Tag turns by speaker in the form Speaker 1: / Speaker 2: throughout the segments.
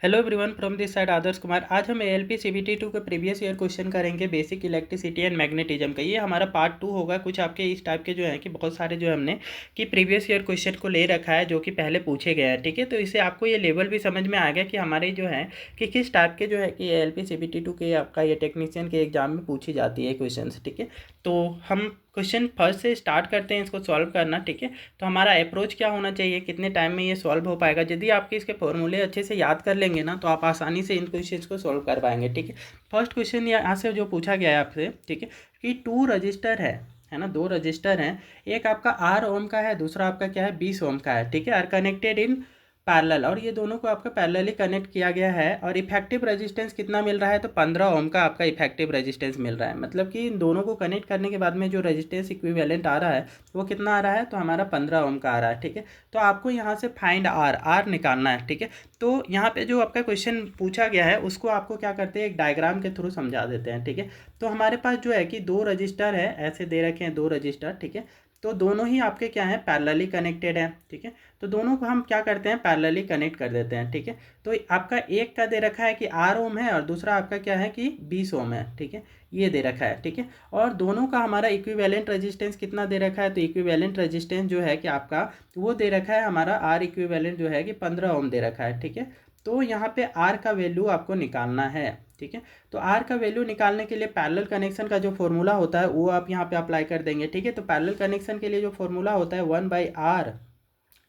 Speaker 1: Hello everyone from this side Adarsh Kumar. आज हम ALP CBT 2 के प्रीवियस ईयर क्वेश्चन करेंगे बेसिक इलेक्ट्रिसिटी एंड मैग्नेटिज्म का। ये हमारा पार्ट 2 होगा। कुछ आपके इस टाइप के जो है कि बहुत सारे जो है हमने कि प्रीवियस ईयर क्वेश्चन को ले रखा है जो कि पहले पूछे गए हैं। ठीक है, तो इससे आपको ये लेवल भी समझ में आ गया कि हमारे जो है कि किस टाइप के जो है कि एएलपी सीबीटी 2 के आपका ये टेक्नीशियन के एग्जाम में पूछी जाती है क्वेश्चन। ठीक है, तो हम क्वेश्चन फर्स्ट से स्टार्ट करते हैं इसको सॉल्व करना। ठीक है, तो हमारा अप्रोच क्या होना चाहिए, कितने टाइम में ये सॉल्व हो पाएगा। यदि आपके इसके फॉर्मूले अच्छे से याद कर लेंगे ना तो आप आसानी से इन क्वेश्चन को सॉल्व कर पाएंगे। ठीक है, फर्स्ट क्वेश्चन यहाँ से जो पूछा गया है आपसे, ठीक है, कि 2 रजिस्टर है ना, 2 रजिस्टर हैं। एक आपका आर ओम का है, दूसरा आपका क्या है 20 ओम का है। ठीक है, आर कनेक्टेड इन पैरेलल, और ये दोनों को आपका पैरेलली कनेक्ट किया गया है। और इफेक्टिव रेजिस्टेंस कितना मिल रहा है, तो 15 ओम का आपका इफेक्टिव रेजिस्टेंस मिल रहा है। मतलब कि इन दोनों को कनेक्ट करने के बाद में जो रेजिस्टेंस इक्विवेलेंट आ रहा है वो कितना आ रहा है, तो हमारा 15 ओम का आ रहा है। ठीक है, तो आपको यहाँ से फाइंड आर निकालना है। ठीक है, तो यहाँ पे जो आपका क्वेश्चन पूछा गया है उसको आपको क्या करते हैं, एक डायग्राम के थ्रू समझा देते हैं। ठीक है, तो हमारे पास जो है कि 2 रजिस्टर है, ऐसे दे रखे हैं 2 रजिस्टर। ठीक है, तो दोनों ही आपके क्या हैं, पैरेलली कनेक्टेड हैं। ठीक है, तो दोनों को हम क्या करते हैं, पैरेलली कनेक्ट कर देते हैं। ठीक है, तो आपका एक का दे रखा है कि 8 ओम है और दूसरा आपका क्या है कि 20 ओम है। ठीक है, ये दे रखा है। ठीक है, और दोनों का हमारा इक्विवेलेंट रेजिस्टेंस कितना दे रखा है, तो इक्विवेलेंट रेजिस्टेंस जो है कि आपका वो दे रखा है हमारा आर इक्विवेलेंट जो है कि 15 ओम दे रखा है। ठीक है, तो यहाँ पे आर का वैल्यू आपको निकालना है। ठीक है, तो आर का वैल्यू निकालने के लिए पैरेलल कनेक्शन का जो फॉर्मूला होता है वो आप यहाँ पे अप्लाई कर देंगे। ठीक है, तो पैरेलल कनेक्शन के लिए जो फॉर्मूला होता है 1/r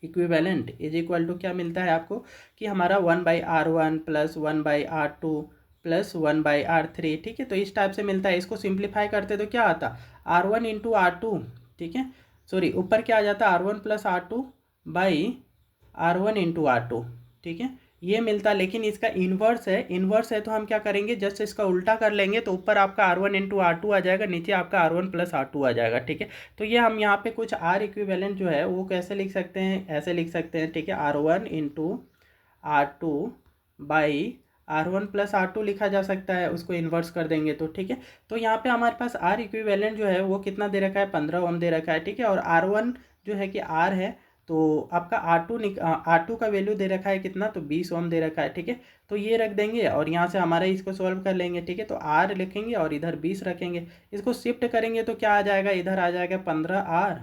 Speaker 1: equivalent is equal to क्या मिलता है आपको, कि हमारा 1/r1 plus 1/r2 plus 1/r3। ठीक है, तो इस टाइप से मिलता है। इसको सिंप्लीफाई करते तो क्या आता, r1 इंटू R2। ठीक है, सॉरी ऊपर क्या आ जाता, r1 plus R2 by R1 into R2। ठीक है, ये मिलता, लेकिन इसका इन्वर्स है तो हम क्या करेंगे, जस्ट इसका उल्टा कर लेंगे तो ऊपर आपका R1 इंटू R2 आ जाएगा, नीचे आपका R1 प्लस R2 आ जाएगा। ठीक है, तो ये हम यहाँ पे कुछ R इक्विवेलेंट जो है वो कैसे लिख सकते हैं, ऐसे लिख सकते हैं। ठीक है, R1 into R2 by R1 plus R2 लिखा जा सकता है, उसको इन्वर्स कर देंगे तो। ठीक है, तो यहाँ पे हमारे पास R इक्विवेलेंट जो है वो कितना दे रखा है, 15 ओम दे रखा है। ठीक है, और R1 जो है कि R है, तो आपका R2 का वैल्यू दे रखा है कितना, तो 20 ओम दे रखा है। ठीक है, तो ये रख देंगे और यहाँ से हमारा इसको सॉल्व कर लेंगे। ठीक है, तो R लिखेंगे और इधर 20 रखेंगे, इसको शिफ्ट करेंगे तो क्या आ जाएगा, इधर आ जाएगा 15R।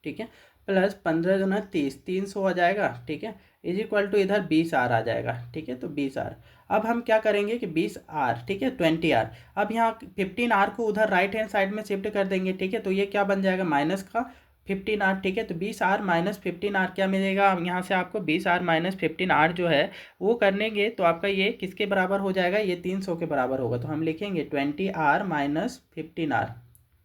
Speaker 1: ठीक है, प्लस 15 दूना 30, 300 आ जाएगा। ठीक है, इज इक्वल टू इधर 20R आ जाएगा। ठीक है, तो 20R। अब हम क्या करेंगे कि 20R, ठीक है 20R। अब यहाँ 15R को उधर राइट हैंड साइड में शिफ्ट कर देंगे। ठीक है, तो ये क्या बन जाएगा, माइनस का 15R। ठीक है, तो 20R माइनस 15R क्या मिलेगा, यहाँ से आपको 20R माइनस 15R जो है वो करनेंगे तो आपका ये किसके बराबर हो जाएगा, ये 300 के बराबर होगा। तो हम लिखेंगे 20R माइनस 15R।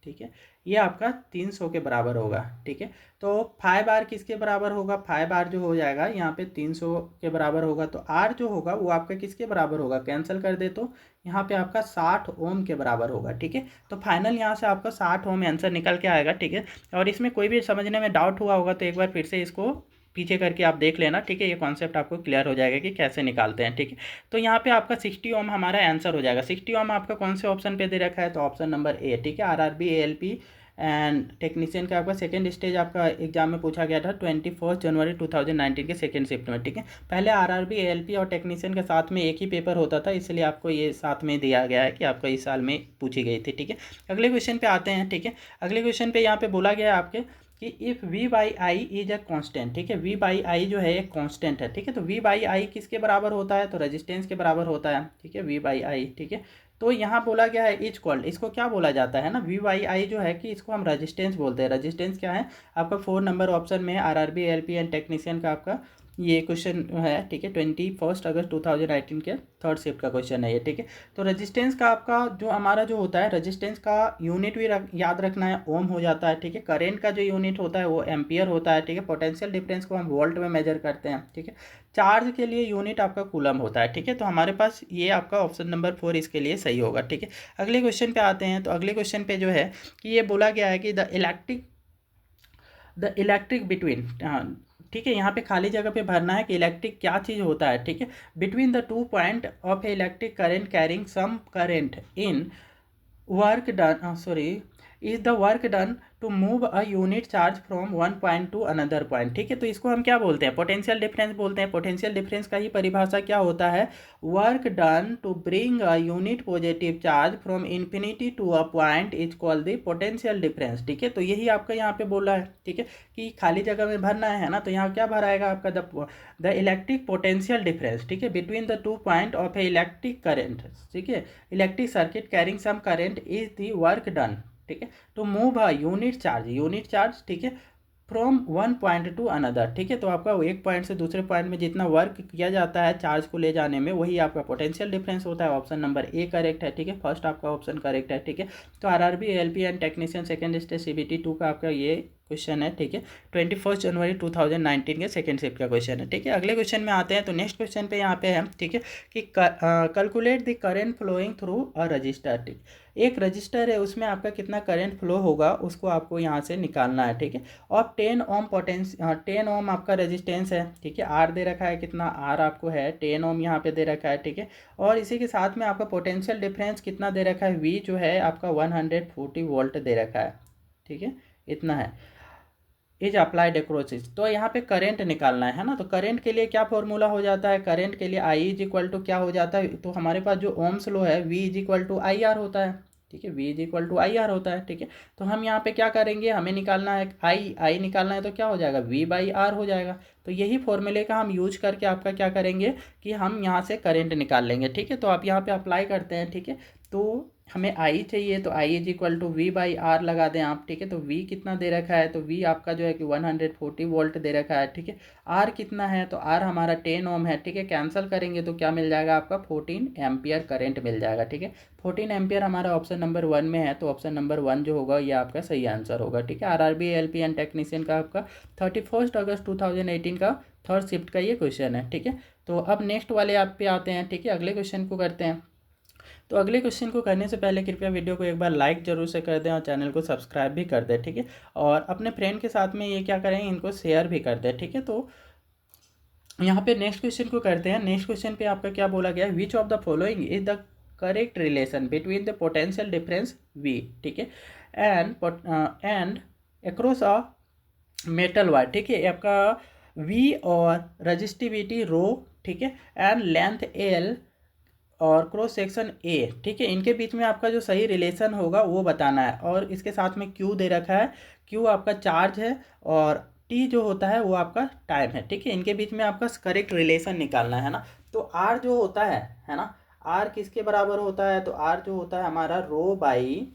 Speaker 1: ठीक है, ये आपका 300 के बराबर होगा। ठीक है, तो 5R किसके बराबर होगा, 5R जो हो जाएगा यहाँ पे 300 के बराबर होगा। तो R जो होगा वो आपका किसके बराबर होगा, कैंसिल कर दे तो यहाँ पे आपका 60 ओम के बराबर होगा। ठीक है, तो फाइनल यहाँ से आपका 60 ओम आंसर निकल के आएगा। ठीक है, और इसमें कोई भी समझने में डाउट हुआ होगा तो एक बार फिर से इसको पीछे करके आप देख लेना। ठीक है, ये कॉन्सेप्ट आपको क्लियर हो जाएगा कि कैसे निकालते हैं। ठीक है, तो यहाँ पे आपका 60 ओम हमारा आंसर हो जाएगा। 60 ओम आपका कौन से ऑप्शन पे दे रखा है, तो ऑप्शन नंबर ए। ठीक है, आरआरबी एएलपी एंड टेक्नीशियन का आपका सेकंड स्टेज आपका एग्जाम में पूछा गया था 21 जनवरी 2019 के सेकंड शिफ्ट में। ठीक है, पहले आरआरबी एएलपी और टेक्नीशियन के साथ में एक ही पेपर होता था, इसलिए आपको ये साथ में दिया गया है कि आपको इस साल में पूछी गई थी। ठीक है, अगले क्वेश्चन पे आते हैं। ठीक है, अगले क्वेश्चन पे यहाँ पे बोला गया है आपके कि if V by I is a constant. ठीक है, V बाई आई जो है एक कांस्टेंट है। ठीक है, तो V बाई आई किसके बराबर होता है, तो रेजिस्टेंस के बराबर होता है। ठीक है, V बाई आई। ठीक है, तो यहाँ बोला गया है इज कॉल्ड, इसको क्या बोला जाता है ना, V बाई आई जो है कि इसको हम रेजिस्टेंस बोलते हैं। रेजिस्टेंस क्या है आपका 4 नंबर ऑप्शन में आरआरबी एएलपी एंड टेक्नीशियन का आपका ये क्वेश्चन है। ठीक है, 21 अगस्त 2019 के थर्ड शिफ्ट का क्वेश्चन है ये। ठीक है, तो रेजिस्टेंस का आपका जो हमारा जो होता है, रेजिस्टेंस का यूनिट भी याद रखना है, ओम हो जाता है। ठीक है, करेंट का जो यूनिट होता है वो एम्पियर होता है। ठीक है, पोटेंशियल डिफरेंस को हम वोल्ट में मेजर करते हैं। ठीक है, चार्ज के लिए यूनिट आपका कूलम होता है। ठीक है, तो हमारे पास ये आपका ऑप्शन नंबर 4 इसके लिए सही होगा। ठीक है, अगले क्वेश्चन पे आते हैं। तो अगले क्वेश्चन पे जो है कि ये बोला गया है कि द इलेक्ट्रिक बिटवीन, ठीक है, यहाँ पे खाली जगह पे भरना है कि इलेक्ट्रिक क्या चीज़ होता है। ठीक है, between the 2 point of a electric current carrying some current in work done, sorry, is the work done to move a unit charge from one point to another point. ठीक है, तो इसको हम क्या बोलते हैं, पोटेंशियल डिफरेंस बोलते हैं। पोटेंशियल डिफरेंस का ही परिभाषा क्या होता है, work done to bring a unit positive charge from infinity to a point is called the potential difference. ठीक है, तो यही आपका यहाँ पे बोला है। ठीक है, कि खाली जगह में भरना है ना, तो यहाँ क्या भराएगा आपका द इलेक्ट्रिक पोटेंशियल डिफरेंस। ठीक है, between the two point of a electric current. ठीक है, electric circuit carrying some current is the work done. ठीक है, to move a unit charge. ठीक है, from one point to another. ठीक है, तो आपका एक पॉइंट से दूसरे पॉइंट में जितना वर्क किया जाता है चार्ज को ले जाने में, वही आपका पोटेंशियल डिफरेंस होता है। ऑप्शन नंबर ए करेक्ट है। ठीक है, फर्स्ट आपका ऑप्शन करेक्ट है। ठीक है, तो RRB ALP and technician second stage CBT 2 का आपका ये क्वेश्चन है। ठीक है, 21 जनवरी 2019 के सेकंड शिफ्ट का क्वेश्चन है। ठीक है, अगले क्वेश्चन में आते हैं। तो नेक्स्ट क्वेश्चन पे यहाँ पे है, ठीक है, कि calculate the current flowing through a resistor. ठीक, एक रजिस्टर है, उसमें आपका कितना करंट फ्लो होगा उसको आपको यहाँ से निकालना है। ठीक है, और 10 ओम 10 ओम आपका रेजिस्टेंस है। ठीक है, आर दे रखा है, कितना आर आपको है 10 ओम यहाँ पे दे रखा है। ठीक है, और इसी के साथ में आपका पोटेंशियल डिफरेंस कितना दे रखा है, वी जो है आपका 140 वोल्ट दे रखा है। ठीक है, इतना है, इज अप्लाइड एक्रोसिस। तो यहाँ पे करंट निकालना है ना, तो करंट के लिए क्या फॉर्मूला हो जाता है, करंट के लिए आई इज इक्वल टू क्या हो जाता है, तो हमारे पास जो ओम्स लो है V is equal to I R होता है। ठीक है, V is equal to I R होता है। ठीक है, तो हम यहाँ पे क्या करेंगे, हमें निकालना है आई निकालना है, तो क्या हो जाएगा, वी बाई आर हो जाएगा। तो यही फॉर्मूले का हम यूज करके आपका क्या करेंगे कि हम यहाँ से करंट निकाल लेंगे। ठीक है, तो आप यहाँ पे अप्लाई करते हैं। ठीक है, तो हमें आई चाहिए, तो I is equal to V by R लगा दें आप। ठीक है, तो वी कितना दे रखा है, तो वी आपका जो है कि 140 वोल्ट दे रखा है। ठीक है, आर कितना है, तो आर हमारा 10 ओम है। ठीक है, कैंसिल करेंगे तो क्या मिल जाएगा आपका 14 एम्पियर करंट मिल जाएगा। ठीक है, 14 एम्पियर हमारा ऑप्शन नंबर 1 में है, तो ऑप्शन नंबर 1 जो होगा ये आपका सही आंसर होगा। ठीक है, आरआरबी एएलपी एंड टेक्नीशियन का आपका 31 अगस्त 2018 का थर्ड शिफ्ट का ये क्वेश्चन है। ठीक है, तो अब नेक्स्ट वाले आप पे आते हैं। ठीक है, अगले क्वेश्चन को करते हैं। तो अगले क्वेश्चन को करने से पहले कृपया वीडियो को एक बार लाइक जरूर से कर दें और चैनल को सब्सक्राइब भी कर दें। ठीक है, और अपने फ्रेंड के साथ में ये क्या करें, इनको शेयर भी कर दें। ठीक है, तो यहाँ पे नेक्स्ट क्वेश्चन को करते हैं। नेक्स्ट क्वेश्चन पे आपका क्या बोला गया है, which of the following is the correct relation between the potential difference V. ठीक है, and across a metal wire. ठीक है, आपका वी और रजिस्टिविटी रो। ठीक है, एंड लेंथ एल और क्रॉस सेक्शन ए। ठीक है, इनके बीच में आपका जो सही रिलेशन होगा वो बताना है। और इसके साथ में क्यू दे रखा है, क्यू आपका चार्ज है और टी जो होता है वो आपका टाइम है। ठीक है, इनके बीच में आपका करेक्ट रिलेशन निकालना है ना। तो आर जो होता है ना, आर किसके बराबर होता है, तो आर जो होता है हमारा rho by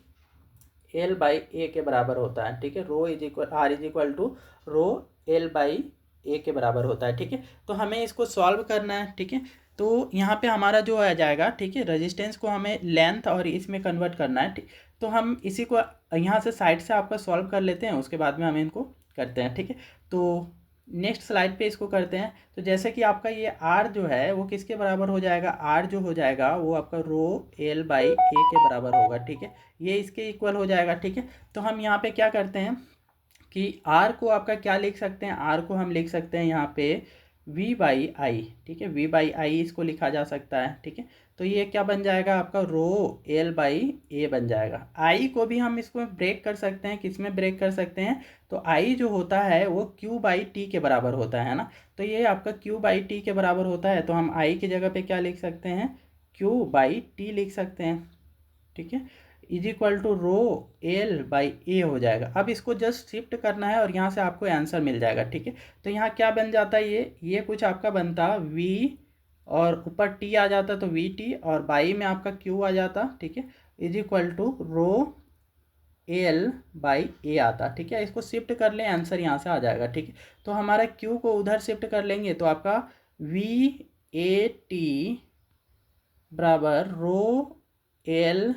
Speaker 1: L by A के बराबर होता है। ठीक है, rho is equal R is equal to rho L by A के बराबर होता है। ठीक है, तो हमें इसको सॉल्व करना है। ठीक है, तो यहाँ पे हमारा जो आ जाएगा, ठीक है, रेजिस्टेंस को हमें लेंथ और इसमें कन्वर्ट करना है। ठीक, तो हम इसी को यहाँ से साइड से आपका सॉल्व कर लेते हैं, उसके बाद में हम इनको करते हैं। ठीक है, तो नेक्स्ट स्लाइड पे इसको करते हैं। तो जैसे कि आपका ये आर जो है वो किसके बराबर हो जाएगा, आर जो हो जाएगा वो आपका रो एल बाई ए के बराबर होगा। ठीक है, ये इसके इक्वल हो जाएगा। ठीक है, तो हम यहाँ पे क्या करते हैं कि आर को आपका क्या लिख सकते हैं, आर को हम लिख सकते हैं यहाँ पे वी बाई आई। ठीक है, वी बाई आई इसको लिखा जा सकता है। ठीक है, तो ये क्या बन जाएगा आपका रो एल बाई ए बन जाएगा। आई को भी हम इसको ब्रेक कर सकते हैं, किस में ब्रेक कर सकते हैं, तो आई जो होता है वो क्यू बाई टी के बराबर होता है ना। तो ये आपका क्यू बाई टी के बराबर होता है, तो हम आई की जगह पे क्या लिख सकते हैं, क्यू बाई टी लिख सकते हैं। ठीक है, is equal to rho L by A हो जाएगा। अब इसको जस्ट शिफ्ट करना है और यहाँ से आपको आंसर मिल जाएगा। ठीक है, तो यहाँ क्या बन जाता है, ये कुछ आपका बनता वी और ऊपर टी आ जाता तो वी टी और बाई में आपका क्यू आ जाता। ठीक है, is equal to rho L by A आता। ठीक है, इसको शिफ्ट कर लें, आंसर यहाँ से आ जाएगा। ठीक है, तो हमारा क्यू को उधर शिफ्ट कर लेंगे तो आपका वी ए टी बराबर रो एल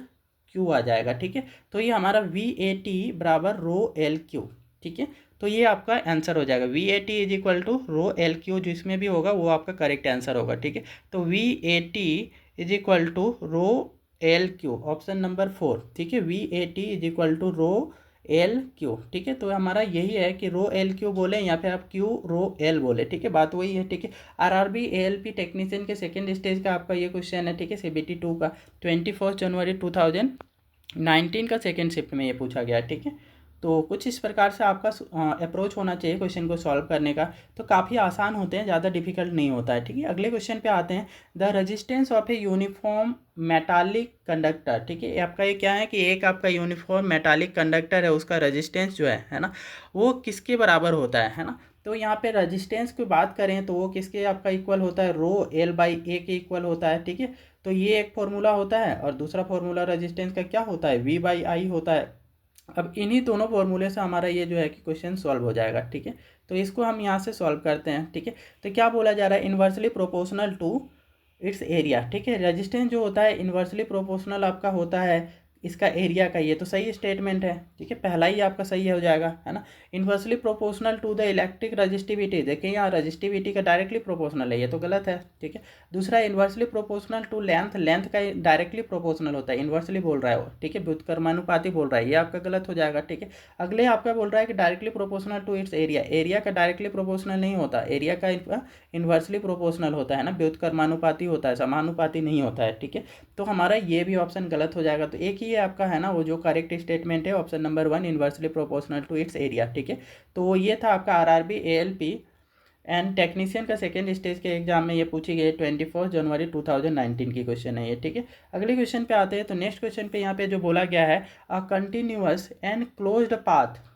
Speaker 1: क्यू आ जाएगा। ठीक है, तो ये हमारा वी ए टी बराबर रो एल क्यू। ठीक है, तो ये आपका आंसर हो जाएगा, V A T is equal to rho L Q, जिसमें भी होगा वो आपका करेक्ट आंसर होगा। ठीक है, तो V A T is equal to rho L Q, option number 4। ठीक है, V A T is equal to rho L Q. ठीक है, तो हमारा यही है कि रो एल क्यू बोले या फिर आप क्यू रो एल बोले। ठीक है, बात वही है। ठीक है, आरआरबी एएलपी टेक्नीशियन के सेकंड स्टेज का आपका ये क्वेश्चन है। ठीक है, सीबीटी 2 का 21 जनवरी 2019 19 का सेकेंड शिफ्ट में ये पूछा गया है, ठीक है। तो कुछ इस प्रकार से आपका अप्रोच होना चाहिए क्वेश्चन को सॉल्व करने का। तो काफ़ी आसान होते हैं, ज़्यादा डिफिकल्ट नहीं होता है, ठीक है। अगले क्वेश्चन पे आते हैं। The resistance of a uniform metallic conductor, ठीक है। ये आपका ये क्या है कि एक आपका यूनिफॉर्म मेटालिक कंडक्टर है, उसका रेजिस्टेंस जो है ना, वो किसके बराबर होता है ना। तो यहाँ पे रेजिस्टेंस की बात करें तो वो किसके आपका इक्वल होता है, रो एल बाई ए के इक्वल होता है, ठीक है। तो ये एक फॉर्मूला होता है और दूसरा फॉर्मूला रेजिस्टेंस का क्या होता है, वी बाई आई होता है। अब इन्हीं दोनों फॉर्मूले से हमारा ये जो है कि क्वेश्चन सॉल्व हो जाएगा, ठीक है। तो इसको हम यहाँ से सॉल्व करते हैं, ठीक है। तो क्या बोला जा रहा है, inversely proportional to its area, ठीक है। रेजिस्टेंस जो होता है इन्वर्सली प्रोपोर्शनल आपका होता है इसका एरिया का, ये तो सही स्टेटमेंट है, ठीक है। पहला ही आपका सही हो जाएगा, है ना। Inversely proportional to the electric resistivity, देखिए यहाँ रजिस्टिविटी का डायरेक्टली प्रोपोर्शनल है, ये तो गलत है, ठीक है। दूसरा inversely proportional to length, length का डायरेक्टली प्रोपोर्शनल होता है, इन्वर्सली बोल रहा है वो, ठीक है, व्युत्क्रमानुपाती बोल रहा है, ये आपका गलत हो जाएगा, ठीक है। अगले आपका बोल रहा है कि directly proportional to its area, area का डायरेक्टली प्रोपोर्शनल नहीं होता, एरिया का इन्वर्सली प्रोपोर्शनल होता है ना, व्युत्क्रमानुपाती होता है, समानुपाती नहीं होता है, ठीक है। तो हमारा ये भी ऑप्शन गलत हो जाएगा। तो एक ही आपका है ना वो जो करेक्ट स्टेटमेंट है option number 1, inversely proportional to its area, ठीक है। तो ये था आपका आरआरबी एएलपी एंड टेक्नीशियन का सेकेंड स्टेज के एग्जाम में ये पूछी गई 24 जनवरी 2019 की क्वेश्चन है ये, ठीक है। अगले क्वेश्चन पे आते हैं। तो नेक्स्ट क्वेश्चन पे यहाँ पे जो बोला गया है, a continuous and closed path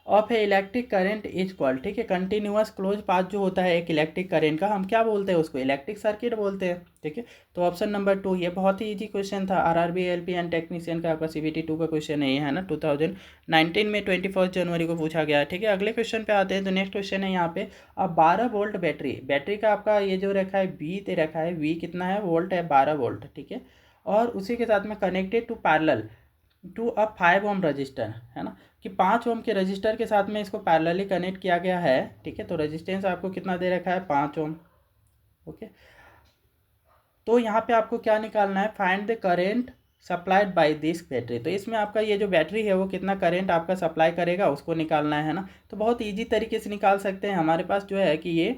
Speaker 1: of a electric current is called, ठीक है। कंटिन्यूअस क्लोज पाथ जो होता है एक इलेक्ट्रिक करंट का, हम क्या बोलते हैं उसको, इलेक्ट्रिक सर्किट बोलते हैं, ठीक है। तो ऑप्शन नंबर 2, ये बहुत ही इजी क्वेश्चन था, आरआरबी एएलपी एंड टेक्नीशियन का आपका सीबीटी 2 का क्वेश्चन है ये, है ना। 2019 में 21 जनवरी को पूछा गया है, ठीक है। अगले क्वेश्चन पे आते हैं। तो नेक्स्ट क्वेश्चन है यहाँ पे, अब 12 वोल्ट बैटरी, बैटरी का आपका ये जो रखा है वी दे रखा है, वी कितना है, वोल्ट है 12 वोल्ट, ठीक है। और उसी के साथ में connected to parallel to a 5 ohm resistor, है ना, कि 5 ओम के रजिस्टर के साथ में इसको पैरेलली कनेक्ट किया गया है, ठीक है। तो रेजिस्टेंस आपको कितना दे रखा है, 5 ओम, ओके। तो यहाँ पे आपको क्या निकालना है, find the current supplied by this battery. तो इसमें आपका ये जो बैटरी है वो कितना करंट आपका सप्लाई करेगा उसको निकालना है ना। तो बहुत ईजी तरीके से निकाल सकते हैं, हमारे पास जो है कि ये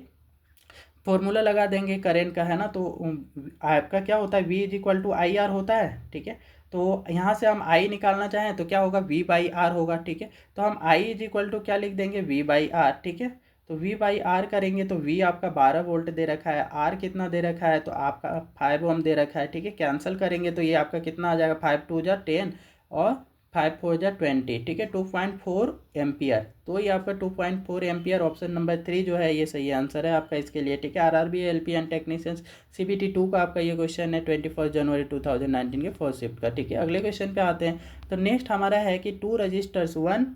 Speaker 1: फॉर्मूला लगा देंगे करंट का, है ना। तो आपका क्या होता है, V is equal to I R होता है, ठीक है। तो यहाँ से हम I निकालना चाहें तो क्या होगा, V बाई आर होगा, ठीक है। तो हम I इज इक्वल टू क्या लिख देंगे, V बाई आर, ठीक है। तो V बाई आर करेंगे तो V आपका 12 वोल्ट दे रखा है, R कितना दे रखा है, तो आपका 5 ओम दे रखा है, ठीक है। कैंसिल करेंगे तो ये आपका कितना आ जाएगा, 5 2 जा 10 और 5 4 जा 20, ठीक है, 2.4 एम्पियर। तो ये आपका 2.4 एम्पियर, ऑप्शन नंबर 3 जो है ये सही आंसर है आपका इसके लिए, ठीक है। RRB ALP and technicians CBT 2 का आपका ये क्वेश्चन है 21 जनवरी 2019 के फर्स्ट शिफ्ट का, ठीक है। अगले क्वेश्चन पे आते हैं। तो नेक्स्ट हमारा है कि 2 resistors, one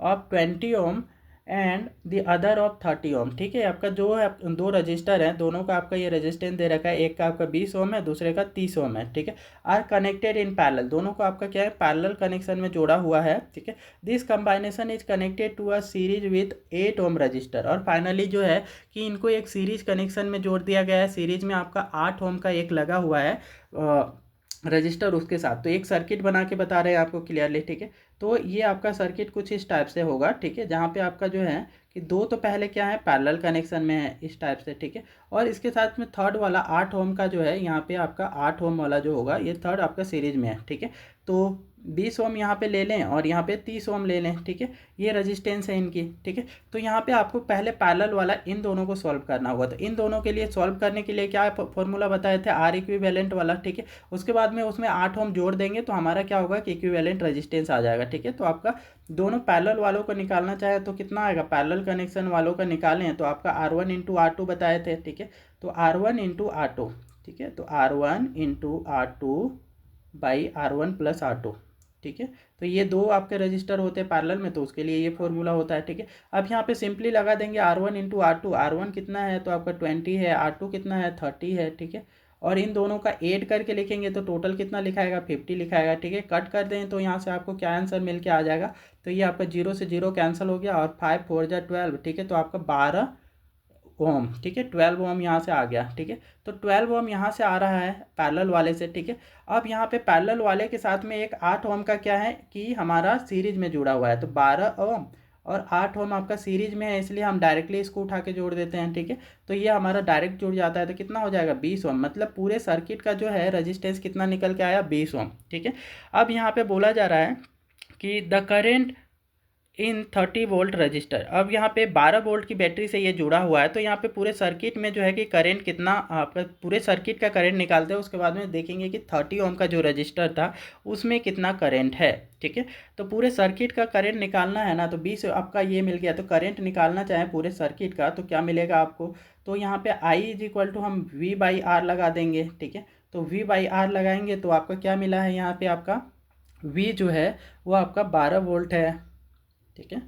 Speaker 1: of 20 ohm and the other of 30 ohm, ठीक है। आपका जो है 2 रजिस्टर हैं, दोनों का आपका ये रेजिस्टेंस दे रखा है, एक का आपका 20 ओम है, दूसरे का 30 ओम है, ठीक है। आर कनेक्टेड इन पैरेलल, दोनों का आपका क्या है, पैरेलल कनेक्शन में जोड़ा हुआ है, ठीक है। This combination is connected to a series with 8 ohm resistor. और फाइनली जो है कि इनको एक सीरीज कनेक्शन में जोड़ दिया गया है, सीरीज में आपका 8 ओम का एक लगा हुआ है रजिस्टर उसके साथ। तो एक सर्किट बना के बता रहे हैं आपको क्लियरली, ठीक है। तो ये आपका सर्किट कुछ इस टाइप से होगा, ठीक है, जहाँ पे आपका जो है कि 2 तो पहले क्या है पैरेलल कनेक्शन में है इस टाइप से, ठीक है। और इसके साथ में थर्ड वाला 8 ओम का जो है यहाँ पे आपका 8 ओम वाला जो होगा ये थर्ड आपका सीरीज में है, ठीक है। तो 20 ओम यहाँ पे ले लें और यहाँ पे 30 ओम ले लें, ठीक है। ये रेजिस्टेंस है इनकी, ठीक है। तो यहाँ पे आपको पहले पैरेलल वाला इन दोनों को सॉल्व करना होगा। तो इन दोनों के लिए सॉल्व करने के लिए क्या फॉर्मूला बताए थे, आर इक्विवेलेंट वाला, ठीक है। उसके बाद में उसमें 8 ओम जोड़ देंगे तो हमारा क्या होगा कि इक्विवेलेंट रेजिस्टेंस आ जाएगा, ठीक है। तो आपका दोनों पैरेलल वालों को निकालना चाहे तो कितना आएगा, पैरेलल कनेक्शन वालों का निकालें तो आपका R1 इंटू R2 बताए थे, ठीक है। तो R1 इंटू R2, ठीक है। तो R1 into R2 by R1 plus R2, ठीक है। तो ये 2 आपके रजिस्टर होते हैं पैरेलल में, तो उसके लिए ये फॉर्मूला होता है, ठीक है। अब यहाँ पे सिंपली लगा देंगे R1 इंटू R2, R1 कितना है तो आपका 20 है, R2 कितना है 30 है, ठीक है। और इन दोनों का ऐड करके लिखेंगे तो टोटल कितना लिखाएगा, 50 लिखाएगा, ठीक है। कट कर दें तो यहाँ से आपको क्या आंसर मिल के आ जाएगा, तो ये आपका 0 से 0 कैंसिल हो गया और 5 4 जा 12, ठीक है। तो आपका 12 ओम, ठीक है, 12 ओम यहाँ से आ गया, ठीक है। तो 12 ओम यहाँ से आ रहा है पैरेलल वाले से, ठीक है। अब यहाँ पे पैरेलल वाले के साथ में एक 8 ओम का क्या है कि हमारा सीरीज में जुड़ा हुआ है, तो 12 ओम और 8 ओम आपका सीरीज में है, इसलिए हम डायरेक्टली इसको उठा के जोड़ देते हैं। ठीक है, तो ये हमारा डायरेक्ट जुड़ जाता है, तो कितना हो जाएगा 20 ओम, मतलब पूरे सर्किट का जो है रजिस्टेंस कितना निकल के आया 20 ओम। ठीक है, अब यहाँ पे बोला जा रहा है कि the current in 30 volt register. अब यहाँ पे 12 वोल्ट की बैटरी से ये जुड़ा हुआ है, तो यहाँ पे पूरे सर्किट में जो है कि करंट कितना, आपका पूरे सर्किट का करंट निकालते हैं, उसके बाद में देखेंगे कि 30 ओम का जो रजिस्टर था उसमें कितना करंट है। ठीक है, तो पूरे सर्किट का करंट निकालना है ना, तो 20 आपका ये मिल गया, तो करंट निकालना चाहें पूरे सर्किट का तो क्या मिलेगा आपको, तो यहाँ पे आई इज इक्वल टू हम वी बाई आर लगा देंगे। ठीक है, तो वी बाई आर लगाएंगे तो आपका क्या मिला है, यहाँ पे आपका वी जो है वो आपका 12 वोल्ट है। ठीक है,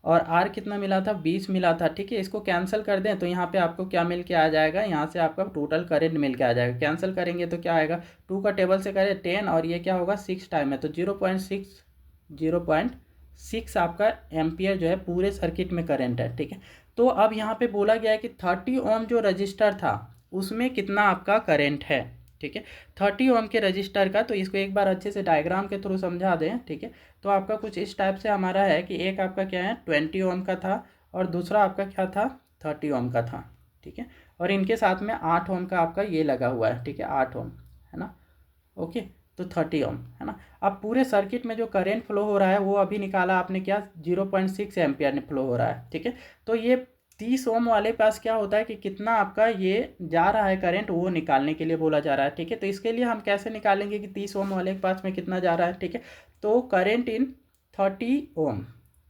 Speaker 1: और आर कितना मिला था 20 मिला था। ठीक है, इसको कैंसिल कर दें तो यहाँ पे आपको क्या मिल के आ जाएगा, यहाँ से आपका टोटल करंट मिल के आ जाएगा। कैंसिल करेंगे तो क्या आएगा, 2 का टेबल से करें 10 और ये क्या होगा 6 टाइम है, तो 0.6 आपका एम्पियर जो है पूरे सर्किट में करंट है। ठीक है, तो अब यहाँ पे बोला गया है कि 30 ओम जो रजिस्टर था उसमें कितना आपका करंट है। ठीक है, 30 ओम के रजिस्टर का, तो इसको एक बार अच्छे से डायग्राम के थ्रू समझा दें। ठीक है, तो आपका कुछ इस टाइप से हमारा है कि एक आपका क्या है 20 ओम का था और दूसरा आपका क्या था 30 ओम का था। ठीक है, और इनके साथ में 8 ओम का आपका ये लगा हुआ है। ठीक है, 8 ओम है ना, ओके, तो 30 ओम है ना। अब पूरे सर्किट में जो करंट फ्लो हो रहा है वो अभी निकाला आपने क्या 0.6 एम्पियर फ्लो हो रहा है। ठीक है, तो ये 30 ओम वाले पास क्या होता है कि कितना आपका ये जा रहा है करंट, वो निकालने के लिए बोला जा रहा है। ठीक है, तो इसके लिए हम कैसे निकालेंगे कि 30 ओम वाले के पास में कितना जा रहा है। ठीक है, तो करंट इन 30 ओम।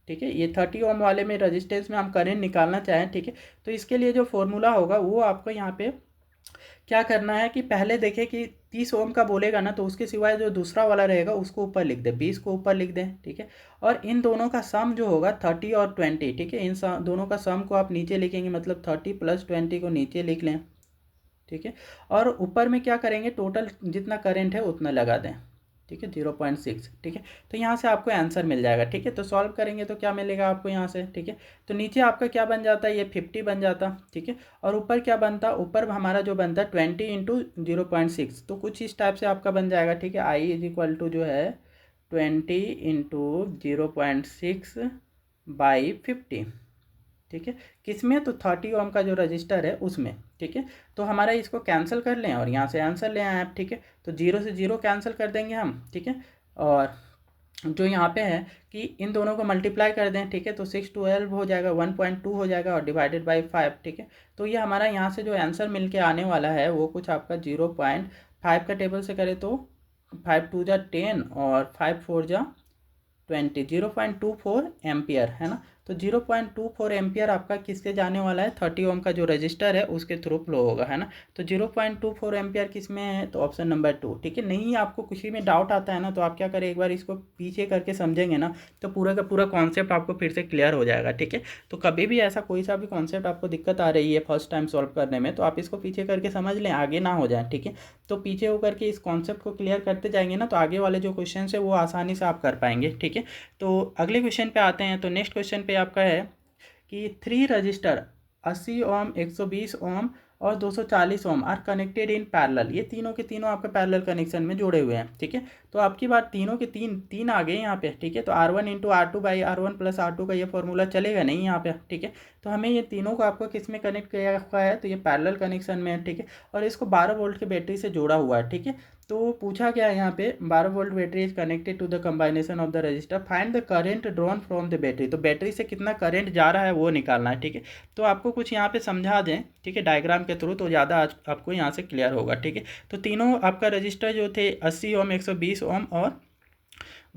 Speaker 1: ठीक है, ये 30 ओम वाले में रजिस्टेंस में हम करंट निकालना चाहें। ठीक है, तो इसके लिए जो फॉर्मूला होगा वो आपको यहाँ पे क्या करना है कि पहले देखें कि 30 ओम का बोलेगा ना, तो उसके सिवाय जो दूसरा वाला रहेगा उसको ऊपर लिख दें, 20 को ऊपर लिख दें। ठीक है, और इन दोनों का सम जो होगा 30 और 20। ठीक है, इन दोनों का सम को आप नीचे लिखेंगे, मतलब 30 प्लस 20 को नीचे लिख लें। ठीक है, और ऊपर में क्या करेंगे, टोटल जितना करेंट है उतना लगा दें। ठीक है, 0.6। ठीक है, तो यहाँ से आपको आंसर मिल जाएगा। ठीक है, तो सॉल्व करेंगे तो क्या मिलेगा आपको यहाँ से। ठीक है, तो नीचे आपका क्या बन जाता है, ये 50 बन जाता। ठीक है, और ऊपर क्या बनता, ऊपर हमारा जो बनता है 20 इंटू 0.6, तो कुछ इस टाइप से आपका बन जाएगा। ठीक है, आई इज इक्वल टू जो है 20 इंटू 0.6 बाई 50। ठीक है, किसमें, तो 30 ओम का जो रजिस्टर है उसमें। ठीक है, तो हमारा इसको कैंसिल कर लें और यहाँ से आंसर ले आए आप। ठीक है, तो 0 से 0 कैंसिल कर देंगे हम। ठीक है, और जो यहाँ पे है कि इन दोनों को मल्टीप्लाई कर दें। ठीक है, तो 6 12 हो जाएगा, 1.2 हो जाएगा और डिवाइडेड बाई 5। ठीक है, तो ये हमारा यहाँ से जो आंसर मिल के आने वाला है वो कुछ आपका 0.5 का टेबल से करें तो 5 2 जा 10 और 5 4 जा 20, 0.24 एम्पियर है ना। तो 0.24 एम्पियर आपका किसके जाने वाला है, 30 ओम का जो रजिस्टर है उसके थ्रू फ्लो होगा, है ना। तो 0.24 एम्पियर किस में है, तो ऑप्शन नंबर 2। ठीक है, नहीं आपको किसी में डाउट आता है ना, तो आप क्या करें, एक बार इसको पीछे करके समझेंगे ना, तो पूरा का पूरा कॉन्सेप्ट आपको फिर से क्लियर हो जाएगा। ठीक है, तो कभी भी ऐसा कोई सा भी कॉन्सेप्ट आपको दिक्कत आ रही है फर्स्ट टाइम सॉल्व करने में, तो आप इसको पीछे करके समझ लें, आगे ना हो जाए। ठीक है, तो पीछे होकर के इस कॉन्सेप्ट को क्लियर करते जाएंगे ना, तो आगे वाले जो क्वेश्चन है वो आसानी से आप कर पाएंगे। ठीक है, तो अगले क्वेश्चन पे आते हैं। तो नेक्स्ट क्वेश्चन पे आपका है कि 3 रजिस्टर 80 ओम, 120 ओम और 240 ओम आर कनेक्टेड इन पैरेलल। ये तीनों के तीनों आपके पैरेलल कनेक्शन में जुड़े हुए हैं। ठीक है, तो आपकी बात तीनों के तीन आ गए यहाँ पे। ठीक है, तो R1 into R2 by R1 plus R2 का ये फॉर्मूला चलेगा नहीं यहाँ पे। ठीक है, तो हमें ये तीनों को आपको किस में कनेक्ट किया हुआ है, तो ये पैरेलल कनेक्शन में है। ठीक है, और इसको 12 वोल्ट की बैटरी से जोड़ा हुआ है। ठीक है, तो पूछा गया है यहाँ पे 12 volt battery is connected to the combination of the resistor, find the current drawn from the battery. तो बैटरी से कितना करंट जा रहा है वो निकालना है। ठीक है, तो आपको कुछ यहाँ पे समझा दें, ठीक है, डायग्राम के थ्रू, तो ज़्यादा आज आपको यहाँ से क्लियर होगा। ठीक है, तो तीनों आपका रजिस्टर जो थे 80 ओम, 120 ओम और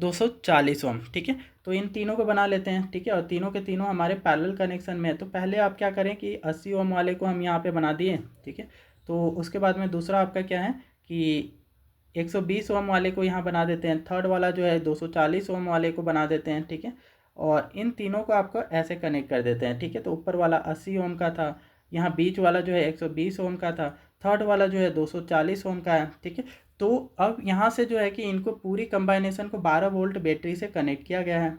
Speaker 1: 240 ओम। ठीक है, तो इन तीनों को बना लेते हैं। ठीक है, और तीनों के तीनों हमारे पैरेलल कनेक्शन में है। तो पहले आप क्या करें कि 80 ओम वाले को हम यहाँ पे बना दिए। ठीक है, तो उसके बाद में दूसरा आपका क्या है कि 120 ओम वाले को यहाँ बना देते हैं। थर्ड वाला जो है 240 ओम वाले को बना देते हैं। ठीक है, और इन तीनों को आपको ऐसे कनेक्ट कर देते हैं। ठीक है, तो ऊपर वाला 80 ओम का था, यहाँ बीच वाला जो है 120 ओम का था, थर्ड वाला जो है 240 ओम का है। ठीक है, तो अब यहाँ से जो है कि इनको पूरी कंबाइनेशन को 12 वोल्ट बैटरी से कनेक्ट किया गया है।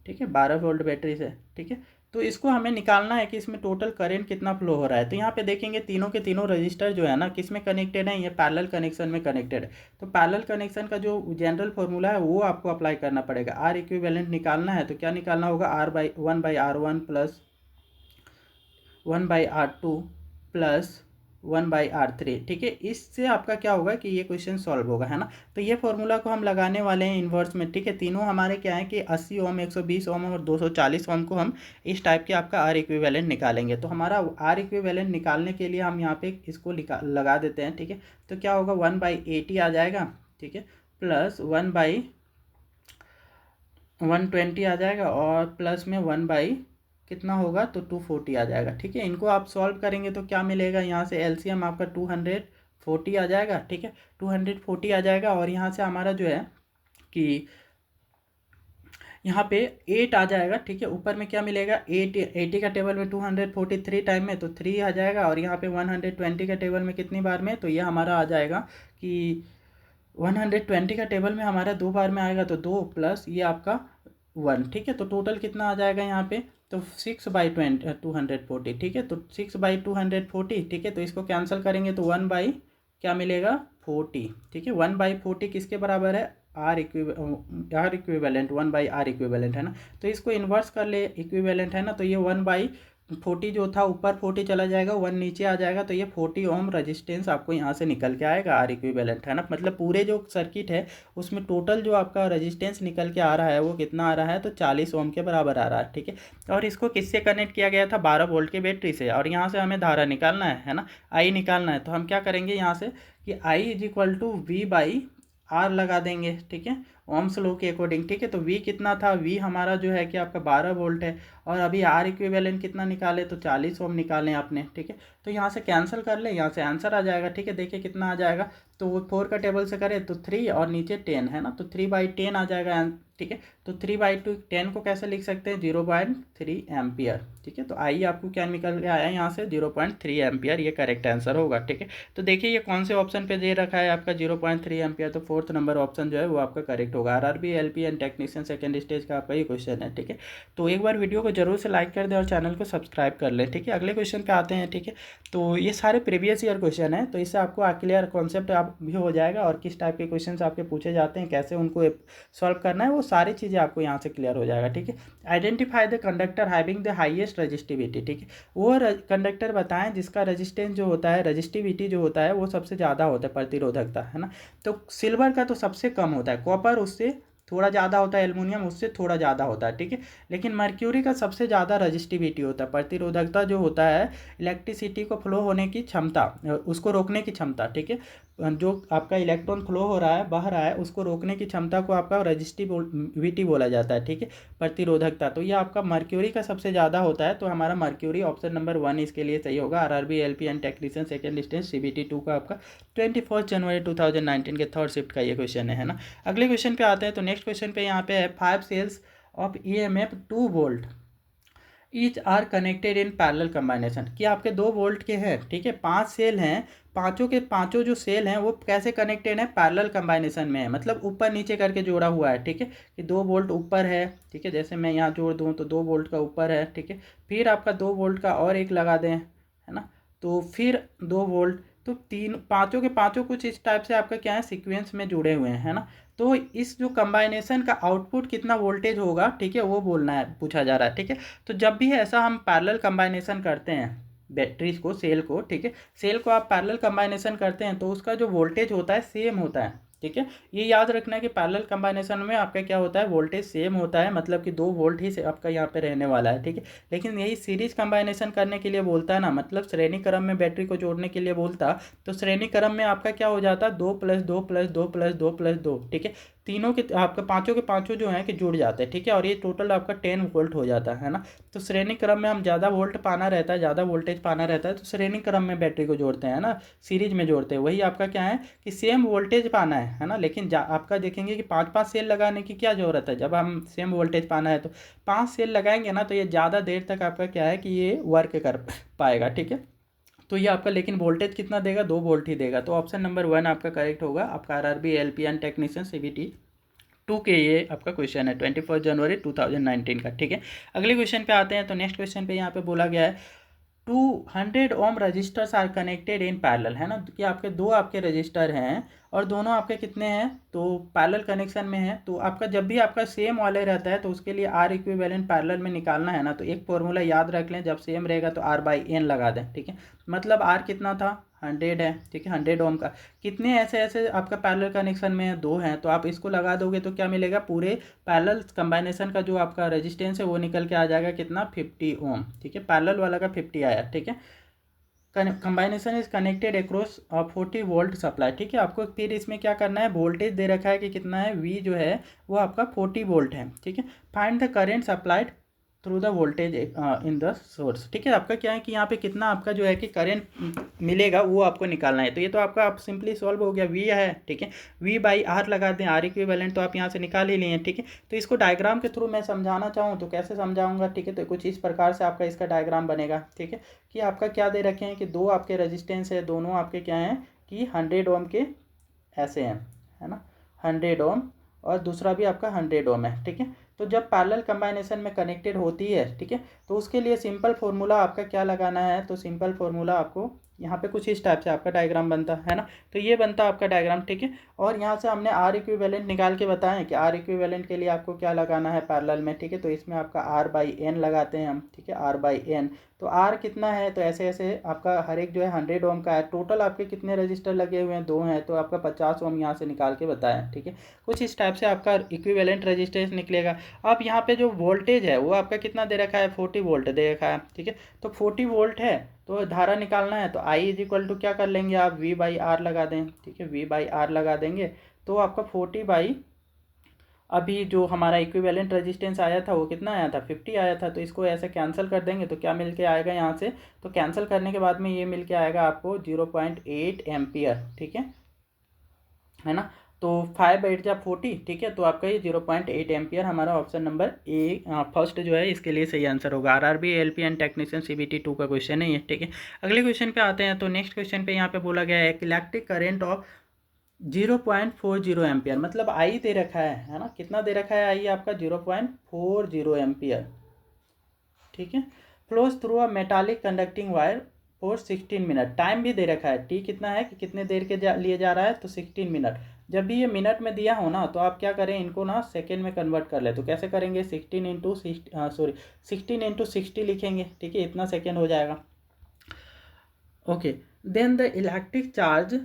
Speaker 1: ठीक है, 12 वोल्ट बैटरी से। ठीक है, तो इसको हमें निकालना है कि इसमें टोटल करंट कितना फ्लो हो रहा है। तो यहाँ पे देखेंगे तीनों के तीनों रजिस्टर जो है ना किस में कनेक्टेड है, ये पैरेलल कनेक्शन में कनेक्टेड है। तो पैरेलल कनेक्शन का जो जनरल फॉर्मूला है वो आपको अप्लाई करना पड़ेगा। आर इक्विवेलेंट निकालना है तो क्या निकालना होगा, R/1/R1 plus 1/R2 plus 1/R3। ठीक है, इससे आपका क्या होगा कि ये क्वेश्चन सॉल्व होगा, है ना। तो ये फॉर्मूला को हम लगाने वाले हैं इन्वर्स में। ठीक है, तीनों हमारे क्या है कि 80 ओम, 120 ओम और 240 ओम को हम इस टाइप के आपका आर इक्विवेलेंट निकालेंगे। तो हमारा आर इक्विवेलेंट निकालने के लिए हम यहाँ पे इसको लगा देते हैं। ठीक है, तो क्या होगा 1/80 आ जाएगा। ठीक है, प्लस 1/120 आ जाएगा और प्लस में 1/ कितना होगा तो 240 आ जाएगा। ठीक है, इनको आप सॉल्व करेंगे तो क्या मिलेगा, यहाँ से एलसीएम आपका 240 आ जाएगा। ठीक है, 240 आ जाएगा और यहाँ से हमारा जो है कि यहाँ पे 8 आ जाएगा। ठीक है, ऊपर में क्या मिलेगा 80 का टेबल में 243 टाइम में तो 3 आ जाएगा, और यहाँ पे 120 का टेबल में कितनी बार में, तो ये हमारा आ जाएगा कि 120 का टेबल में हमारा 2 बार में आएगा तो 2 प्लस ये आपका 1। ठीक है, तो टोटल कितना आ जाएगा यहाँ पे तो 6/240। ठीक है, तो 6/240। ठीक है, तो इसको कैंसिल करेंगे तो 1/ क्या मिलेगा 40। ठीक है, 1/40 किसके बराबर है, आर इक्विवेलेंट 1/R इक्विवेलेंट, है ना। तो इसको इन्वर्स कर ले, इक्विवेलेंट है ना, तो ये 1/40 जो था ऊपर 40 चला जाएगा, 1 नीचे आ जाएगा, तो ये 40 ओम रजिस्टेंस आपको यहाँ से निकल के आएगा आर इक्विवेलेंट, है ना। मतलब पूरे जो सर्किट है उसमें टोटल जो आपका रजिस्टेंस निकल के आ रहा है वो कितना आ रहा है तो 40 ओम के बराबर आ रहा है। ठीक है, और इसको किससे कनेक्ट किया गया था, 12 वोल्ट के बैटरी से, और यहाँ से हमें धारा निकालना है ना, आई निकालना है। तो हम क्या करेंगे यहाँ से कि आई V/R लगा देंगे। ठीक है, ओम्स लॉ के अकॉर्डिंग। ठीक है, तो V कितना था, V हमारा जो है कि आपका 12 वोल्ट है, और अभी आर इक्विवेलेंट कितना निकाले तो 40 ओम निकालें आपने। ठीक है, तो यहाँ से कैंसिल कर ले, यहाँ से आंसर आ जाएगा। ठीक है, देखिए कितना आ जाएगा, तो 4 का टेबल से करें तो 3 और नीचे 10 है ना, तो 3/10 आ जाएगा। ठीक है, तो 3/10 को कैसे लिख सकते हैं 0.3 एम्पियर। ठीक है, तो आइए आपको क्या निकल के आया यहाँ से 0.3 एम्पियर, ये करेक्ट आंसर होगा। ठीक है, तो देखिए ये कौन से ऑप्शन पे दे रखा है आपका 0.3 एम्पियर, तो 4th नंबर ऑप्शन जो है वो आपका करेक्ट होगा। RRB LP and technician second stage का आपका ये क्वेश्चन है। ठीक है, तो एक बार वीडियो को जरूर से लाइक कर दें और चैनल को सब्सक्राइब कर लें। ठीक है, अगले क्वेश्चन पे आते हैं। ठीक है, तो ये सारे प्रीवियस ईयर क्वेश्चन है, तो इससे आपको क्लियर कॉन्सेप्ट आप भी हो जाएगा, और किस टाइप के क्वेश्चन आपके पूछे जाते हैं, कैसे उनको सॉल्व करना है, वो सारी चीज़ें आपको यहाँ से क्लियर हो जाएगा। ठीक है, identify the conductor having the highest resistivity. ठीक है, वो कंडक्टर बताएं जिसका रजिस्टेंस जो होता है, रजिस्टिविटी जो होता है वो सबसे ज़्यादा होता है, प्रतिरोधकता, है ना। तो सिल्वर का तो सबसे कम होता है, कॉपर उससे थोड़ा ज़्यादा होता है, एल्युमिनियम उससे थोड़ा ज़्यादा होता है। ठीक है, लेकिन मर्क्यूरी का सबसे ज़्यादा रजिस्टिविटी होता है, प्रतिरोधकता जो होता है, इलेक्ट्रिसिटी को फ्लो होने की क्षमता, उसको रोकने की क्षमता। ठीक है, जो आपका इलेक्ट्रॉन फ्लो हो रहा है, बह रहा है, उसको रोकने की क्षमता को आपका रजिस्टिविटी बोला जाता है। ठीक है, प्रतिरोधकता, तो ये आपका मर्क्यूरी का सबसे ज़्यादा होता है, तो हमारा मर्क्यूरी ऑप्शन नंबर 1 इसके लिए सही होगा। RRB LP and technician second stage CBT 2 का आपका 21 जनवरी 2019 के 3rd शिफ्ट का ये क्वेश्चन है ना। अगले क्वेश्चन पे आते हैं, तो नेक्स्ट क्वेश्चन पे यहाँ पे है 5 cells of EMF 2 volt each are connected in parallel combination, कि आपके 2 वोल्ट के हैं। ठीक है, 5 सेल हैं, पांचों के पांचों जो सेल हैं वो कैसे कनेक्टेड है, पैरेलल कम्बाइनेशन में है, मतलब ऊपर नीचे करके जोड़ा हुआ है। ठीक है, कि 2 वोल्ट ऊपर है। ठीक है, जैसे मैं यहाँ जोड़ दूँ तो 2 वोल्ट का ऊपर है। ठीक है, फिर आपका 2 वोल्ट का और एक लगा दें, है ना, तो फिर 2 वोल्ट, तो पांचों के पांचों कुछ इस टाइप से आपका क्या है सीक्वेंस में जुड़े हुए हैं, है ना। तो इस जो कंबाइनेशन का आउटपुट कितना वोल्टेज होगा, ठीक है, वो बोलना है, पूछा जा रहा है। ठीक है, तो जब भी ऐसा हम पैरेलल कंबाइनेशन करते हैं बैटरीज को, सेल को, ठीक है, सेल को आप पैरेलल कंबाइनेशन करते हैं तो उसका जो वोल्टेज होता है सेम होता है। ठीक है, ये याद रखना है कि पैरेलल कंबाइनेशन में आपका क्या होता है, वोल्टेज सेम होता है, मतलब कि 2 वोल्ट ही से आपका यहाँ पे रहने वाला है। ठीक है, लेकिन यही सीरीज कंबाइनेशन करने के लिए बोलता है ना, मतलब श्रेणी क्रम में बैटरी को जोड़ने के लिए बोलता, तो श्रेणी क्रम में आपका क्या हो जाता है 2 + 2 + 2 + 2 + 2। ठीक है, तीनों के आपका पांचों के पांचों जो हैं कि जुड़ जाते हैं। ठीक है, और ये टोटल आपका 10 वोल्ट हो जाता है ना। तो श्रेणी क्रम में हम ज़्यादा वोल्ट पाना रहता है, ज़्यादा वोल्टेज पाना रहता है, तो श्रेणी क्रम में बैटरी को जोड़ते हैं ना, सीरीज में जोड़ते हैं। वही आपका क्या है कि सेम वोल्टेज पाना है ना, लेकिन आपका देखेंगे कि 5-5 सेल लगाने की क्या ज़रूरत है, जब हम सेम वोल्टेज पाना है तो 5 सेल लगाएंगे ना, तो ये ज़्यादा देर तक आपका क्या है कि ये वर्क कर पाएगा। ठीक है, तो ये आपका लेकिन वोल्टेज कितना देगा, 2 वोल्ट ही देगा। तो ऑप्शन नंबर 1 आपका करेक्ट होगा, आपका RRB LP and technician CBT two के ये आपका क्वेश्चन है 21 जनवरी 2019 का। ठीक है, अगले क्वेश्चन पे आते हैं। तो नेक्स्ट क्वेश्चन पे यहाँ पे बोला गया है 200 ohm resistors are connected in parallel, है ना, कि आपके दो आपके रजिस्टर हैं और दोनों आपके कितने हैं, तो पैरेलल कनेक्शन में है। तो आपका जब भी आपका सेम वाले रहता है तो उसके लिए आर इक्विवेलेंट पैरेलल में निकालना है ना, तो एक फॉर्मूला याद रख लें, जब सेम रहेगा तो आर बाई एन लगा दें। ठीक है, मतलब आर कितना था 100 है। ठीक है, 100 ओम का कितने ऐसे ऐसे आपका पैरेलल कनेक्शन में है, दो हैं, तो आप इसको लगा दोगे तो क्या मिलेगा, पूरे पैरेलल कंबाइनेशन का जो आपका रेजिस्टेंस है वो निकल के आ जाएगा कितना 50 ओम। ठीक है, पैरेलल वाला का 50 आया। ठीक है, कंबाइनेशन is connected across 40 volt supply. ठीक है, आपको फिर इसमें क्या करना है, वोल्टेज दे रखा है कि कितना है, वी जो है वो आपका 40 वोल्ट है। ठीक है, find the current supplied through the voltage in the source. ठीक है, आपका क्या है कि यहाँ पे कितना आपका जो है कि करंट मिलेगा वो आपको निकालना है। तो ये तो आपका आप सिंपली सॉल्व हो गया, वी है। ठीक है, वी बाई आर लगा दें, आर इक्विवेलेंट तो आप यहाँ से निकाल ही लिए। ठीक है, तो इसको डायग्राम के थ्रू मैं समझाना चाहूँ तो कैसे समझाऊंगा। ठीक है, तो कुछ इस प्रकार से आपका इसका डायग्राम बनेगा। ठीक है, कि आपका क्या दे रखे हैं कि दो आपके रजिस्टेंस है, दोनों आपके क्या हैं कि 100 ओम के ऐसे हैं, है ना, 100 ओम और दूसरा भी आपका 100 ओम है। ठीक है, तो जब पैरेलल कंबाइनेशन में कनेक्टेड होती है, ठीक है, तो उसके लिए सिंपल फार्मूला आपका क्या लगाना है, तो सिंपल फार्मूला आपको यहाँ पे कुछ इस टाइप से आपका डायग्राम बनता है ना, तो ये बनता है आपका डायग्राम। ठीक है, और यहाँ से हमने आर इक्विवेलेंट निकाल के बताएं कि आर इक्विवेलेंट के लिए आपको क्या लगाना है पैरेलल में। ठीक है, तो इसमें आपका आर बाई एन लगाते हैं हम। ठीक है, आर बाई एन, तो आर कितना है, तो ऐसे ऐसे आपका हर एक जो है 100 ओम का है। टोटल आपके कितने रजिस्टर लगे हुए हैं, दो हैं, तो आपका 50 ओम यहाँ से निकाल के बताएं। ठीक है, कुछ इस टाइप से आपका इक्विवेलेंट रजिस्टेंस निकलेगा। अब यहाँ पे जो वोल्टेज है वो आपका कितना दे रखा है, 40 वोल्ट दे रखा है। ठीक है, तो 40 वोल्ट है तो धारा निकालना है, तो आई इज इक्वल टू क्या कर लेंगे आप, वी बाई आर लगा दें। ठीक है, वी बाई आर लगा देंगे तो आपका 40 बाई अभी जो हमारा इक्विवेलेंट रेजिस्टेंस आया था वो कितना आया था, 50 आया था। तो इसको ऐसे कैंसिल कर देंगे तो क्या मिल के आएगा यहाँ से, तो कैंसिल करने के बाद में ये मिल के आएगा आपको 0.8 एम्पियर। ठीक है ना, तो 5 8 40। ठीक है, तो आपका ये 0.8 एम्पियर हमारा ऑप्शन नंबर ए फर्स्ट जो है इसके लिए सही आंसर होगा। RRB LP and technician CBT 2 का क्वेश्चन है ये। ठीक है, अगले क्वेश्चन पे आते हैं। तो नेक्स्ट क्वेश्चन पे यहाँ पे बोला गया है इलेक्ट्रिक करेंट ऑफ 0.40 एम्पियर, मतलब आई दे रखा है ना, कितना दे रखा है आई आपका 0.40 एम्पियर। ठीक है, flows through a metallic conducting wire for 16 minute. Time भी दे रखा है, टी कितना है कि कितने देर के लिए जा रहा है, तो 16 मिनट। जब भी ये मिनट में दिया हो ना तो आप क्या करें, इनको ना सेकेंड में कन्वर्ट कर ले। तो कैसे करेंगे, 16 लिखेंगे। ठीक है, इतना सेकेंड हो जाएगा। Okay, then the electric charge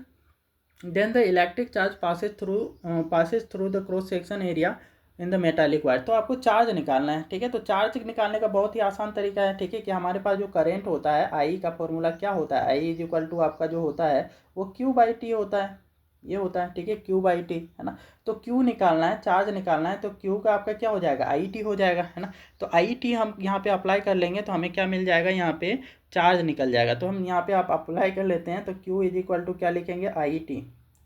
Speaker 1: passes through the cross section area in the metallic wire. तो आपको चार्ज निकालना है। ठीक है, तो चार्ज निकालने का बहुत ही आसान तरीका है। ठीक है, कि हमारे पास जो करंट होता है आई का फॉर्मूला क्या होता है, आई इज इक्वल टू आपका जो होता है वो क्यू बाई टी होता है, ये होता है। ठीक है, क्यू बाई टी, है ना, तो क्यू निकालना है, चार्ज निकालना है, तो क्यू का आपका क्या हो जाएगा, आई टी हो जाएगा, है ना। तो आई टी हम यहाँ पे अप्लाई कर लेंगे तो हमें क्या मिल जाएगा, यहाँ पे चार्ज निकल जाएगा। तो हम यहाँ पे आप अप्लाई कर लेते हैं, तो क्यू इज इक्वल टू क्या लिखेंगे, आई टी।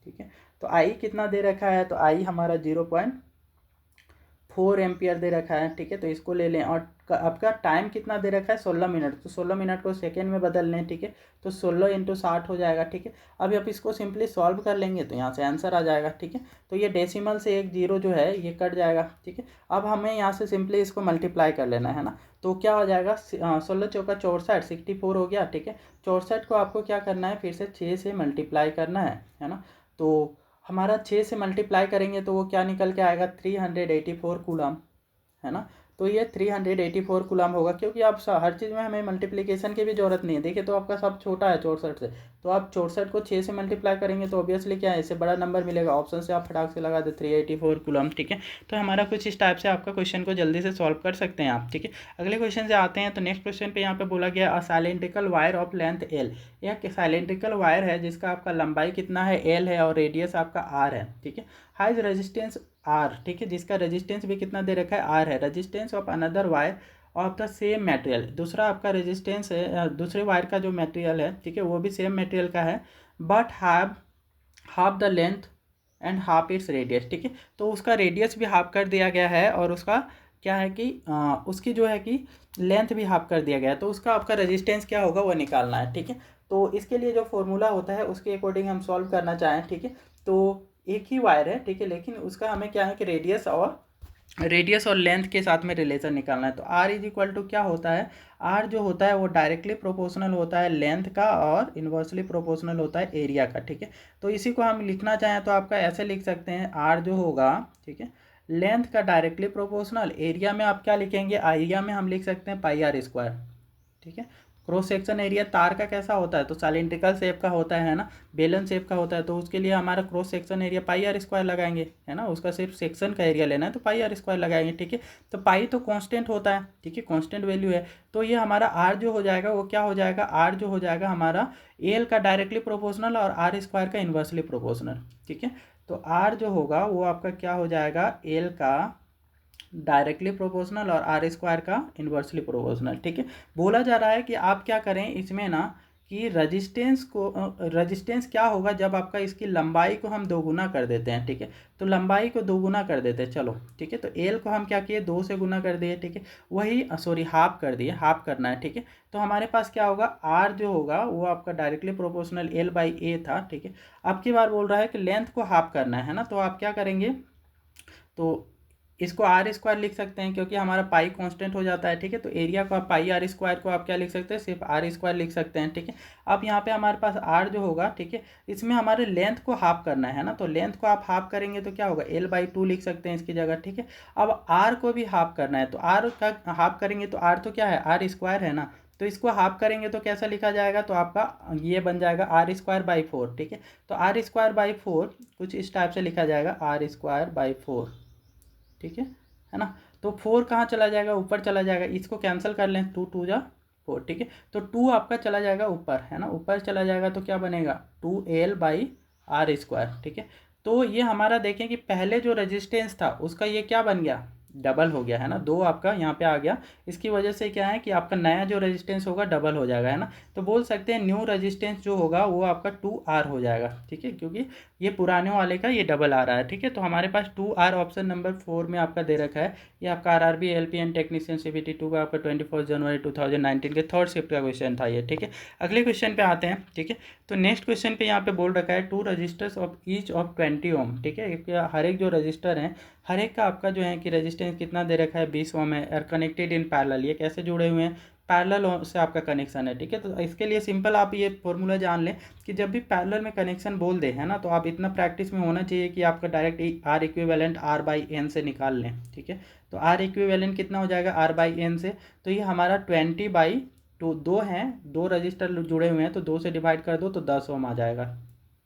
Speaker 1: ठीक है, तो आई कितना दे रखा है, तो आई हमारा 0.4 एम्पियर दे रखा है। ठीक है, तो इसको ले लें, और आपका टाइम कितना दे रखा है 16 मिनट, तो 16 मिनट को सेकेंड में बदल लें। ठीक है, तो 16 इंटू 60 हो जाएगा। ठीक है, अभी आप इसको सिंपली सॉल्व कर लेंगे तो यहाँ से आंसर आ जाएगा। ठीक है, तो ये डेसिमल से एक जीरो जो है ये कट जाएगा। ठीक है, अब हमें यहाँ से सिंपली इसको मल्टीप्लाई कर लेना है ना, तो क्या हो जाएगा, 16 चौका 64, 64 हो गया। ठीक है, 64 को आपको क्या करना है, फिर से 6 से मल्टीप्लाई करना है ना, तो हमारा 6 से मल्टीप्लाई करेंगे तो वो क्या निकल के आएगा, 384 कूलम, है ना। तो ये 384 कूलम होगा, क्योंकि आप हर चीज़ में हमें मल्टीप्लिकेशन की भी जरूरत नहीं है। देखिए, तो आपका सब छोटा है 64 से, तो आप 64 को 6 से मल्टीप्लाई करेंगे तो ऑब्वियसली क्या है, इससे बड़ा नंबर मिलेगा। ऑप्शन से आप फटाक से लगा दे 384 कूलम। ठीक है, तो हमारा कुछ इस टाइप से आपका क्वेश्चन को जल्दी से सॉल्व कर सकते हैं आप। ठीक है, अगले क्वेश्चन से आते हैं। तो नेक्स्ट क्वेश्चन पे यहाँ पे बोला गया अ साइलेंट्रिकल वायर ऑफ लेंथ एल, यह साइलेंट्रिकल वायर है जिसका आपका लंबाई कितना है, एल है, और रेडियस आपका आर है। ठीक है, हाइज रेजिस्टेंस आर। ठीक है, जिसका रेजिस्टेंस भी कितना दे रखा है, आर है। Resistance of another wire of the same material, दूसरा आपका रेजिस्टेंस है, दूसरे वायर का जो मटेरियल है, ठीक है, वो भी सेम मटेरियल का है, but have half the length and half its radius. ठीक है, तो उसका रेडियस भी हाफ कर दिया गया है और उसका क्या है कि उसकी जो है कि लेंथ भी हाफ कर दिया गया है, तो उसका आपका रेजिस्टेंस क्या होगा वो निकालना है। ठीक है, तो इसके लिए जो फॉर्मूला होता है उसके अकॉर्डिंग हम सॉल्व करना चाहें। ठीक है, तो एक ही वायर है, ठीक है, लेकिन उसका हमें क्या है कि रेडियस और लेंथ के साथ में रिलेशन निकालना है। तो आर इज इक्वल टू क्या होता है, आर जो होता है वो डायरेक्टली प्रोपोर्शनल होता है लेंथ का और इन्वर्सली प्रोपोर्शनल होता है एरिया का, ठीक है। तो इसी को हम लिखना चाहें तो आपका ऐसे लिख सकते हैं, आर जो होगा, ठीक है, लेंथ का डायरेक्टली प्रोपोर्शनल, एरिया में आप क्या लिखेंगे, एरिया में हम लिख सकते हैं पाई आर स्क्वायर, ठीक है। क्रॉस सेक्शन एरिया तार का कैसा होता है, तो सिलिंड्रिकल शेप का होता है ना, बेलन शेप का होता है, तो उसके लिए हमारा cross section area pi r square लगाएंगे, है ना, उसका सिर्फ सेक्शन का एरिया लेना है तो पाई आर स्क्वायर लगाएंगे, ठीक है। तो पाई तो कांस्टेंट होता है, ठीक है, कांस्टेंट वैल्यू है, तो ये हमारा आर जो हो जाएगा वो क्या हो जाएगा, आर जो हो जाएगा हमारा एल का डायरेक्टली प्रोपोर्शनल और आर स्क्वायर का इन्वर्सली प्रोपोर्शनल, ठीक है। तो आर जो होगा वो आपका क्या हो जाएगा, एल का डायरेक्टली प्रोपोर्शनल और आर स्क्वायर का इन्वर्सली प्रोपोर्शनल, ठीक है। बोला जा रहा है कि आप क्या करें इसमें ना, कि रजिस्टेंस क्या होगा जब आपका इसकी लंबाई को हम दोगुना कर देते हैं, ठीक है। तो लंबाई को दोगुना कर देते हैं, चलो ठीक है। तो एल को हम क्या किए, 2 से गुना कर दिए, ठीक है, वही सॉरी हाफ कर दिए, हाफ करना है, ठीक है। तो हमारे पास क्या होगा, आर जो होगा वो आपका डायरेक्टली प्रोपोर्शनल एल बाई ए था, ठीक है। अब की बार बोल रहा है कि लेंथ को हाफ करना है ना, तो आप क्या करेंगे, तो इसको आर स्क्वायर लिख सकते हैं क्योंकि हमारा पाई कांस्टेंट हो जाता है, ठीक है। तो एरिया को आप पाई आर स्क्वायर को आप क्या लिख सकते हैं, सिर्फ आर स्क्वायर लिख सकते हैं, ठीक है। अब यहाँ पे हमारे पास आर जो होगा, ठीक है, इसमें हमारे लेंथ को हाफ करना है ना, तो लेंथ को आप हाफ करेंगे तो क्या होगा, एल बाई 2 लिख सकते हैं इसकी जगह, ठीक है। अब आर को भी हाफ करना है, तो आर का हाफ करेंगे तो आर तो क्या है, आर स्क्वायर है ना, तो इसको हाफ करेंगे तो कैसा लिखा जाएगा, तो आपका ये बन जाएगा आर स्क्वायर बाई 4, ठीक है। तो आर स्क्वायर बाई 4 कुछ इस टाइप से लिखा जाएगा, आर स्क्वायर बाई 4, ठीक है ना। तो 4 कहाँ चला जाएगा, ऊपर चला जाएगा, इसको कैंसिल कर लें, 2 2 जा 4, ठीक है। तो 2 आपका चला जाएगा ऊपर, है ना, ऊपर चला जाएगा तो क्या बनेगा, 2L बाई आर स्क्वायर, ठीक है। तो ये हमारा देखें कि पहले जो रेजिस्टेंस था उसका ये क्या बन गया, डबल हो गया, है ना, 2 आपका यहाँ पे आ गया, इसकी वजह से क्या है कि आपका नया जो रेजिस्टेंस होगा डबल हो जाएगा, है ना। तो बोल सकते हैं न्यू रेजिस्टेंस जो होगा वो आपका 2R हो जाएगा, ठीक है, क्योंकि ये पुराने वाले का ये डबल आ रहा है, ठीक है। तो हमारे पास 2R ऑप्शन नंबर 4 में आपका दे रखा है। ये आपका आरआरबी एलपीएन टेक्नीशियन CBT 2 का आपका 24 जनवरी 2019 के थर्ड शिफ्ट का क्वेश्चन था ये, ठीक है। अगले क्वेश्चन पे आते हैं, ठीक है। तो नेक्स्ट क्वेश्चन पे यहाँ पे बोल रखा है 2 रजिस्टर्स ऑफ ईच ऑफ 20 ओम, ठीक है। हर एक जो रजिस्टर हैं हर एक का आपका जो है कि रेजिस्टेंस कितना दे रखा है, 20 ओम है, और कनेक्टेड इन पैरेलल, ये कैसे जुड़े हुए हैं, पैरेलल से आपका कनेक्शन है, ठीक है। तो इसके लिए सिंपल आप ये फॉर्मूला जान लें कि जब भी पैरेलल में कनेक्शन बोल दे, है ना, तो आप इतना प्रैक्टिस में होना चाहिए कि आपका direct R equivalent R by n से निकाल लें, ठीक है। तो आर इक्विवेलेंट कितना हो जाएगा, आर बाई एन से, तो ये हमारा 20/2, 2 हैं, 2 रजिस्टर जुड़े हुए हैं, तो 2 से डिवाइड कर दो तो 10 ओम आ जाएगा,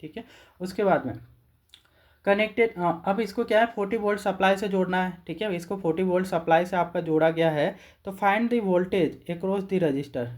Speaker 1: ठीक है। उसके बाद में कनेक्टेड, अब इसको क्या है 40 वोल्ट सप्लाई से जोड़ना है, ठीक है। इसको 40 वोल्ट सप्लाई से आपका जोड़ा गया है, तो find the voltage across the resistor.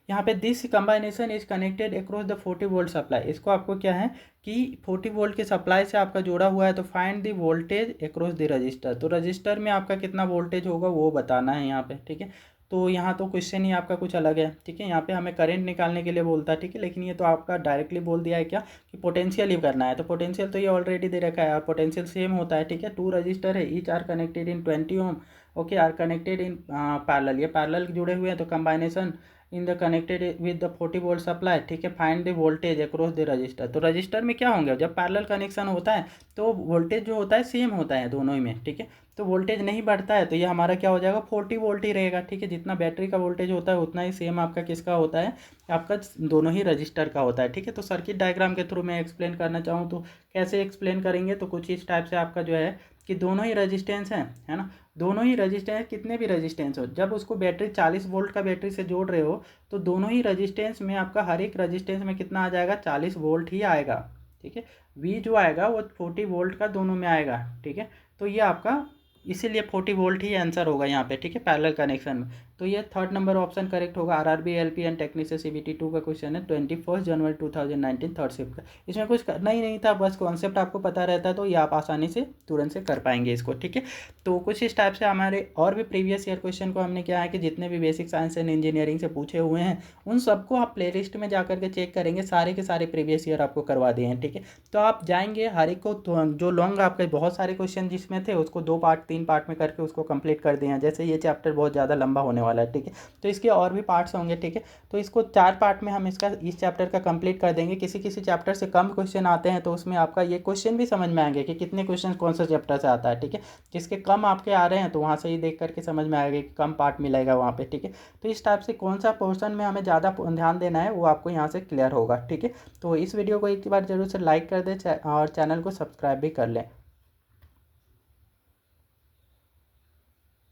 Speaker 1: यहाँ पे this combination is connected across the 40 volt supply, इसको आपको क्या है कि 40 वोल्ट के सप्लाई से आपका जोड़ा हुआ है, तो find the voltage across the resistor, तो रजिस्टर में आपका कितना वोल्टेज होगा वो बताना है यहाँ पे, ठीक है। तो यहाँ तो क्वेश्चन ही आपका कुछ अलग है, ठीक है। यहाँ पे हमें करंट निकालने के लिए बोलता है, ठीक है, लेकिन ये तो आपका डायरेक्टली बोल दिया है क्या कि पोटेंशियल ही करना है, तो पोटेंशियल तो ये ऑलरेडी दे रखा है और पोटेंशियल सेम होता है, ठीक है। 2 रजिस्टर है, each are connected in 20 ohm, okay, are connected in parallel, ये पैरेलल जुड़े हुए हैं, तो combination in the connected with the 40 volt supply, ठीक है। Find the voltage across the resistor, तो रजिस्टर में क्या होंगे, जब पैरेलल कनेक्शन होता है तो वोल्टेज जो होता है सेम होता है दोनों ही में, ठीक है। तो वोल्टेज नहीं बढ़ता है तो ये हमारा क्या हो जाएगा 40 वोल्ट ही रहेगा, ठीक है। जितना बैटरी का वोल्टेज होता है उतना ही सेम आपका किसका होता है, आपका दोनों ही रजिस्टर का होता है, ठीक है। तो सर्किट डायग्राम के थ्रू मैं एक्सप्लेन करना चाहूँ तो कैसे एक्सप्लेन करेंगे, तो कुछ इस टाइप से आपका जो है कि दोनों ही रजिस्टेंस हैं, है ना, दोनों ही रजिस्टेंस, कितने भी रजिस्टेंस हो, जब उसको बैटरी 40 वोल्ट का बैटरी से जोड़ रहे हो तो दोनों ही रजिस्टेंस में आपका हर एक रजिस्टेंस में कितना आ जाएगा, 40 वोल्ट ही आएगा, ठीक है। वी जो आएगा वो 40 वोल्ट का दोनों में आएगा, ठीक है। तो ये आपका इसीलिए 40 वोल्ट ही आंसर होगा यहाँ पे, ठीक है, पैरेलल कनेक्शन में। तो ये थर्ड नंबर ऑप्शन करेक्ट होगा। आरआरबी एलपीएन टेक्नीशियन CBT 2 का क्वेश्चन है 21 जनवरी 2019 थर्ड शिफ्ट का। इसमें कुछ करना ही नहीं था, बस कॉन्सेप्ट आपको पता रहता है तो ये आप आसानी से तुरंत से कर पाएंगे इसको, ठीक है। तो कुछ इस टाइप से हमारे और भी प्रीवियस ईयर क्वेश्चन को हमने क्या है कि जितने भी बेसिक साइंस एंड इंजीनियरिंग से पूछे हुए हैं उन सबको आप प्ले लिस्ट में जा करके चेक करेंगे, सारे के सारे प्रीवियस ईयर आपको करवा दिए हैं, ठीक है। तो आप जाएंगे हर एक को, जो लॉन्ग आपके बहुत सारे क्वेश्चन जिसमें थे उसको 2 पार्ट 3 पार्ट में करके उसको कंप्लीट कर दिए हैं, जैसे ये चैप्टर बहुत ज़्यादा लंबा होने वाला वाला है, ठीक है। तो इसके और भी पार्ट्स होंगे, ठीक है। तो इसको 4 पार्ट में हम इस चैप्टर का कंप्लीट कर देंगे। किसी किसी चैप्टर से कम क्वेश्चन आते हैं तो उसमें आपका ये क्वेश्चन भी समझ में आएंगे कि कितने क्वेश्चन कौन सा चैप्टर से आता है, ठीक है। जिसके कम आपके आ रहे हैं तो वहाँ से ही देख करके समझ में आएगा कि कम पार्ट मिलेगा वहाँ पे, ठीक है। तो इस टाइप से कौन सा पोर्शन में हमें ज़्यादा ध्यान देना है वो आपको यहाँ से क्लियर होगा, ठीक है। तो इस वीडियो को एक बार जरूर से लाइक कर दें और चैनल को सब्सक्राइब भी कर लें।